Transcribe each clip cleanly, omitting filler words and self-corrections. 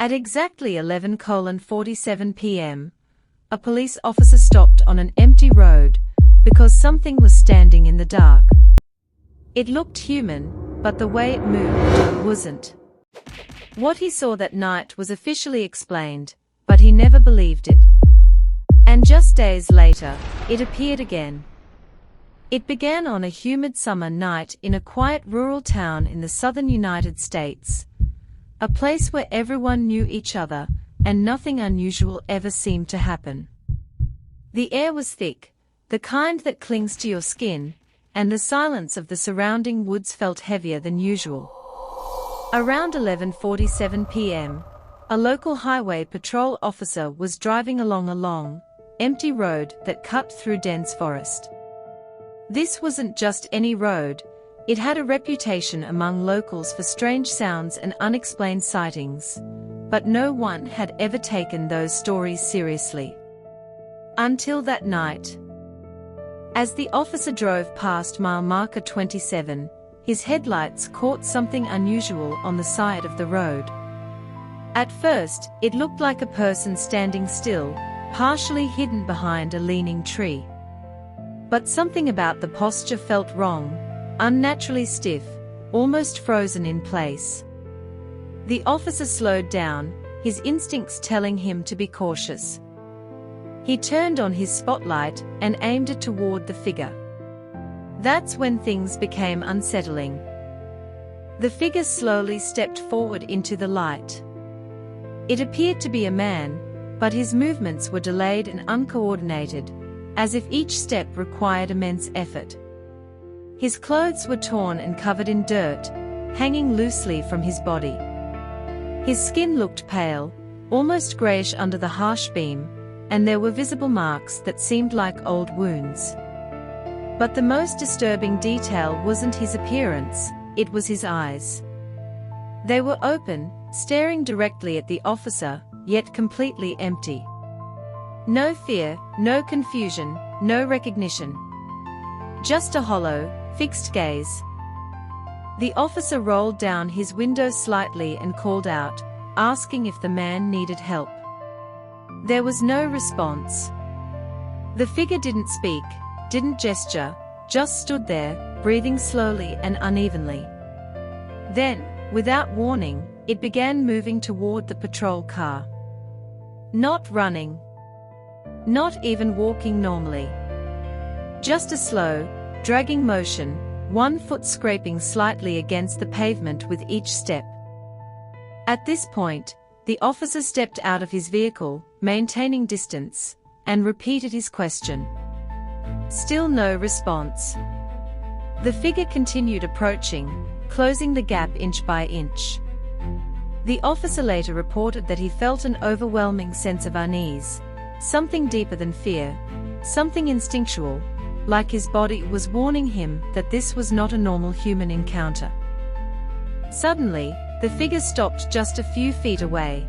At exactly 11:47 p.m., a police officer stopped on an empty road because something was standing in the dark. It looked human, but the way it moved wasn't. What he saw that night was officially explained, but he never believed it. And just days later, it appeared again. It began on a humid summer night in a quiet rural town in the southern United States. A place where everyone knew each other, and nothing unusual ever seemed to happen. The air was thick, the kind that clings to your skin, and the silence of the surrounding woods felt heavier than usual. Around 11:47 p.m., a local highway patrol officer was driving along a long, empty road that cut through dense forest. This wasn't just any road. It had a reputation among locals for strange sounds and unexplained sightings, but no one had ever taken those stories seriously. Until that night. As the officer drove past mile marker 27, his headlights caught something unusual on the side of the road. At first, it looked like a person standing still, partially hidden behind a leaning tree. But something about the posture felt wrong. Unnaturally stiff, almost frozen in place. The officer slowed down, his instincts telling him to be cautious. He turned on his spotlight and aimed it toward the figure. That's when things became unsettling. The figure slowly stepped forward into the light. It appeared to be a man, but his movements were delayed and uncoordinated, as if each step required immense effort. His clothes were torn and covered in dirt, hanging loosely from his body. His skin looked pale, almost grayish under the harsh beam, and there were visible marks that seemed like old wounds. But the most disturbing detail wasn't his appearance, it was his eyes. They were open, staring directly at the officer, yet completely empty. No fear, no confusion, no recognition. Just a hollow, fixed gaze. The officer rolled down his window slightly and called out, asking if the man needed help. There was no response. The figure didn't speak, didn't gesture, just stood there, breathing slowly and unevenly. Then, without warning, it began moving toward the patrol car. Not running. Not even walking normally. Just a slow, dragging motion, one foot scraping slightly against the pavement with each step. At this point, the officer stepped out of his vehicle, maintaining distance, and repeated his question. Still no response. The figure continued approaching, closing the gap inch by inch. The officer later reported that he felt an overwhelming sense of unease, something deeper than fear, something instinctual, like his body was warning him that this was not a normal human encounter. Suddenly, the figure stopped just a few feet away.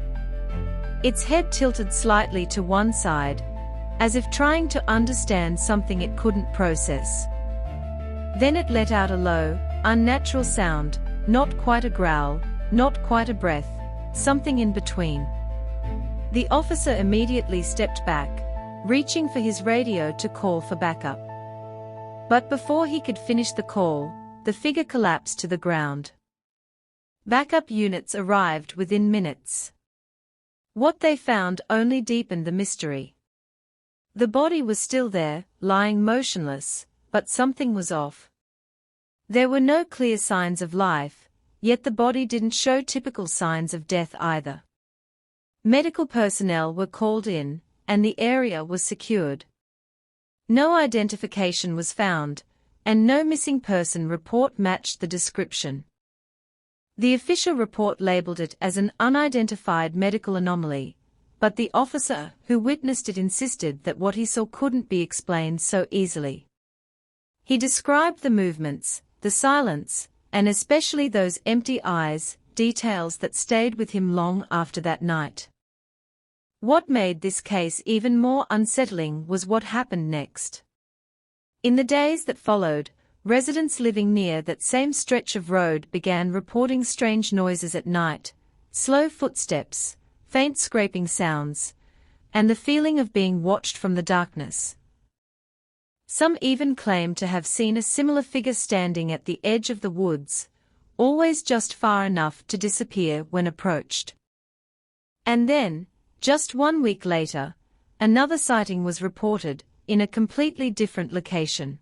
Its head tilted slightly to one side, as if trying to understand something it couldn't process. Then it let out a low, unnatural sound, not quite a growl, not quite a breath, something in between. The officer immediately stepped back, reaching for his radio to call for backup. But before he could finish the call, the figure collapsed to the ground. Backup units arrived within minutes. What they found only deepened the mystery. The body was still there, lying motionless, but something was off. There were no clear signs of life, yet the body didn't show typical signs of death either. Medical personnel were called in, and the area was secured. No identification was found, and no missing person report matched the description. The official report labeled it as an unidentified medical anomaly, but the officer who witnessed it insisted that what he saw couldn't be explained so easily. He described the movements, the silence, and especially those empty eyes, details that stayed with him long after that night. What made this case even more unsettling was what happened next. In the days that followed, residents living near that same stretch of road began reporting strange noises at night, slow footsteps, faint scraping sounds, and the feeling of being watched from the darkness. Some even claim to have seen a similar figure standing at the edge of the woods, always just far enough to disappear when approached. And then, just 1 week later, another sighting was reported, in a completely different location.